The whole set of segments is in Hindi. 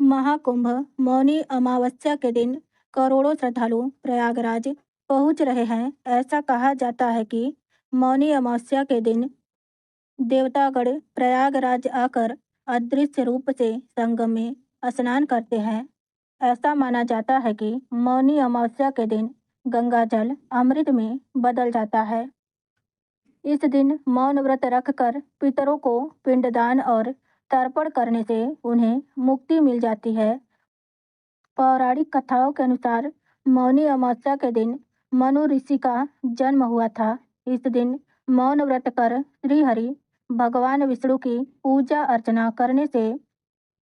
महाकुंभ मौनी अमावस्या के दिन करोड़ों श्रद्धालु प्रयागराज पहुंच रहे हैं। ऐसा कहा जाता है कि मौनी अमावस्या के दिन देवतागण प्रयागराज आकर अदृश्य रूप से संगम में स्नान करते हैं। ऐसा माना जाता है कि मौनी अमावस्या के दिन गंगा जल अमृत में बदल जाता है। इस दिन मौन व्रत रखकर पितरों को पिंडदान और तर्पण करने से उन्हें मुक्ति मिल जाती है। पौराणिक कथाओं के अनुसार मौनी अमावस्या के दिन मनु ऋषि का जन्म हुआ था। इस दिन मौन व्रत कर श्रीहरि भगवान विष्णु की पूजा अर्चना करने से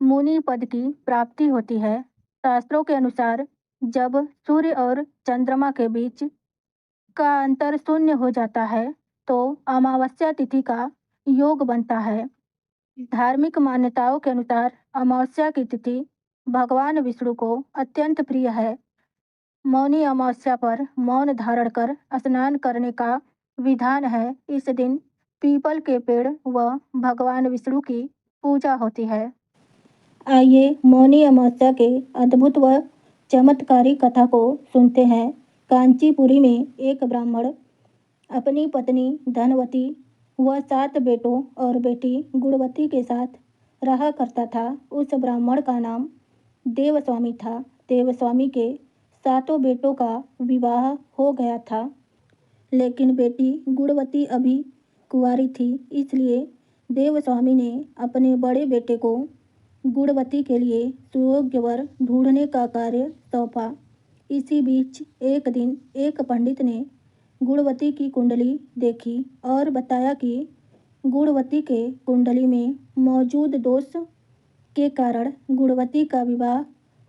मुनि पद की प्राप्ति होती है। शास्त्रों के अनुसार जब सूर्य और चंद्रमा के बीच का अंतर शून्य हो जाता है तो अमावस्या तिथि का योग बनता है। धार्मिक मान्यताओं के अनुसार अमावस्या की तिथि भगवान विष्णु को अत्यंत प्रिय है। मौनी अमावस्या पर मौन धारण कर स्नान करने का विधान है। इस दिन पीपल के पेड़ व भगवान विष्णु की पूजा होती है। आइए मौनी अमावस्या के अद्भुत व चमत्कारी कथा को सुनते हैं। कांचीपुरी में एक ब्राह्मण अपनी पत्नी धनवती व 7 बेटों और बेटी गुणवती के साथ रहा करता था। उस ब्राह्मण का नाम देवस्वामी था। देवस्वामी के 7 बेटों का विवाह हो गया था, लेकिन बेटी गुणवती अभी कुंवारी थी। इसलिए देवस्वामी ने अपने बड़े बेटे को गुणवती के लिए सुयोग्य वर ढूंढने का कार्य सौंपा। इसी बीच एक दिन एक पंडित ने गुणवती की कुंडली देखी और बताया कि गुणवती के कुंडली में मौजूद दोष के कारण गुणवती का विवाह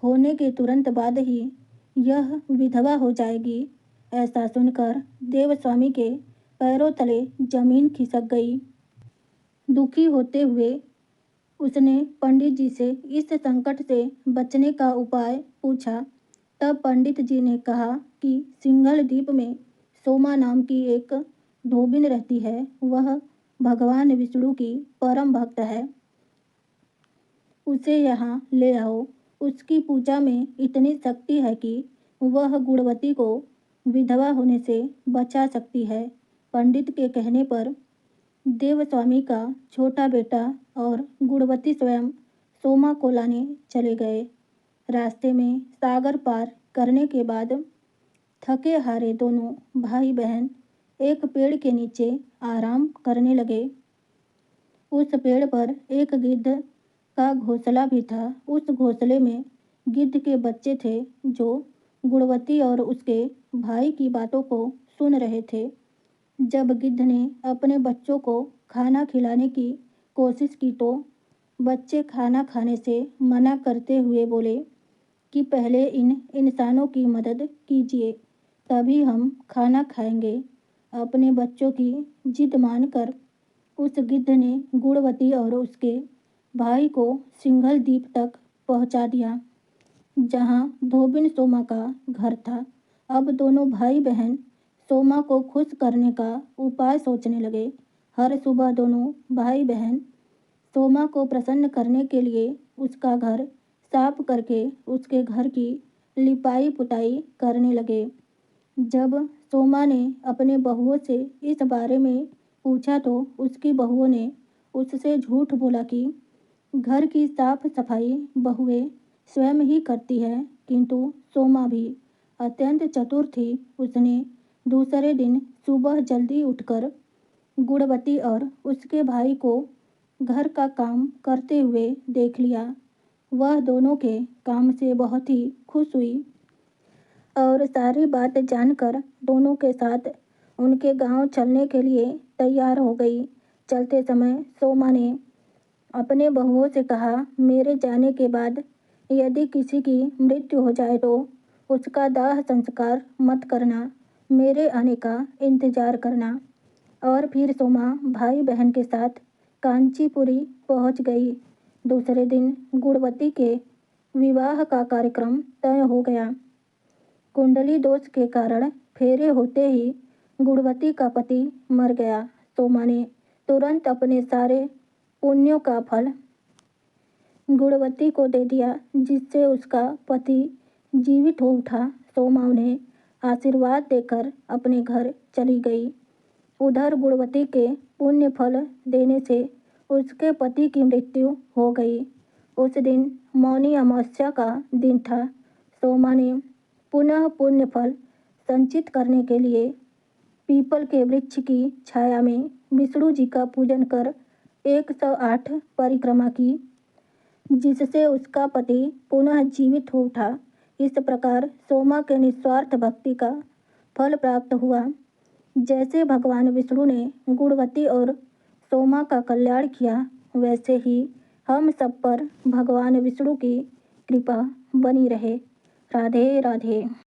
होने के तुरंत बाद ही यह विधवा हो जाएगी। ऐसा सुनकर देवस्वामी के पैरों तले जमीन खिसक गई। दुखी होते हुए उसने पंडित जी से इस संकट से बचने का उपाय पूछा। तब पंडित जी ने कहा कि सिंघल द्वीप में सोमा नाम की एक धोबिन रहती है। वह भगवान विष्णु की परम भक्त है। उसे यहाँ ले आओ। उसकी पूजा में इतनी शक्ति है कि वह गुणवती को विधवा होने से बचा सकती है। पंडित के कहने पर देवस्वामी का छोटा बेटा और गुणवती स्वयं सोमा को लाने चले गए। रास्ते में सागर पार करने के बाद थके हारे दोनों भाई बहन एक पेड़ के नीचे आराम करने लगे। उस पेड़ पर एक गिद्ध का घोंसला भी था। उस घोंसले में गिद्ध के बच्चे थे जो गुणवती और उसके भाई की बातों को सुन रहे थे। जब गिद्ध ने अपने बच्चों को खाना खिलाने की कोशिश की तो बच्चे खाना खाने से मना करते हुए बोले कि पहले इन इंसानों की मदद कीजिए, तभी हम खाना खाएंगे। अपने बच्चों की जिद मानकर उस गिद्ध ने गुणवती और उसके भाई को सिंघल द्वीप तक पहुंचा दिया, जहां धोबिन सोमा का घर था। अब दोनों भाई बहन सोमा को खुश करने का उपाय सोचने लगे। हर सुबह दोनों भाई बहन सोमा को प्रसन्न करने के लिए उसका घर साफ करके उसके घर की लिपाई पुताई करने लगे। जब सोमा ने अपने बहुओं से इस बारे में पूछा तो उसकी बहुओं ने उससे झूठ बोला कि घर की साफ सफाई बहुएं स्वयं ही करती है। किंतु सोमा भी अत्यंत चतुर थी। उसने दूसरे दिन सुबह जल्दी उठकर गुणवती और उसके भाई को घर का काम करते हुए देख लिया। वह दोनों के काम से बहुत ही खुश हुई और सारी बात जानकर दोनों के साथ उनके गांव चलने के लिए तैयार हो गई। चलते समय सोमा ने अपने बहुओं से कहा, मेरे जाने के बाद यदि किसी की मृत्यु हो जाए तो उसका दाह संस्कार मत करना, मेरे आने का इंतजार करना। और फिर सोमा भाई बहन के साथ कांचीपुरी पहुंच गई। दूसरे दिन गुणवती के विवाह का कार्यक्रम तय हो गया। कुंडली दोष के कारण फेरे होते ही गुणवती का पति मर गया। सोमा ने तुरंत अपने सारे पुण्यों का फल गुणवती को दे दिया, जिससे उसका पति जीवित हो उठा। सोमा उन्हें आशीर्वाद देकर अपने घर चली गई। उधर गुणवती के पुण्य फल देने से उसके पति की मृत्यु हो गई। उस दिन मौनी अमावस्या का दिन था। सोमा ने पुनः पुण्य फल संचित करने के लिए पीपल के वृक्ष की छाया में विष्णु जी का पूजन कर 108 परिक्रमा की, जिससे उसका पति पुनः जीवित हो उठा। इस प्रकार सोमा के निस्वार्थ भक्ति का फल प्राप्त हुआ। जैसे भगवान विष्णु ने गुणवती और सोमा का कल्याण किया, वैसे ही हम सब पर भगवान विष्णु की कृपा बनी रहे। राधे राधे।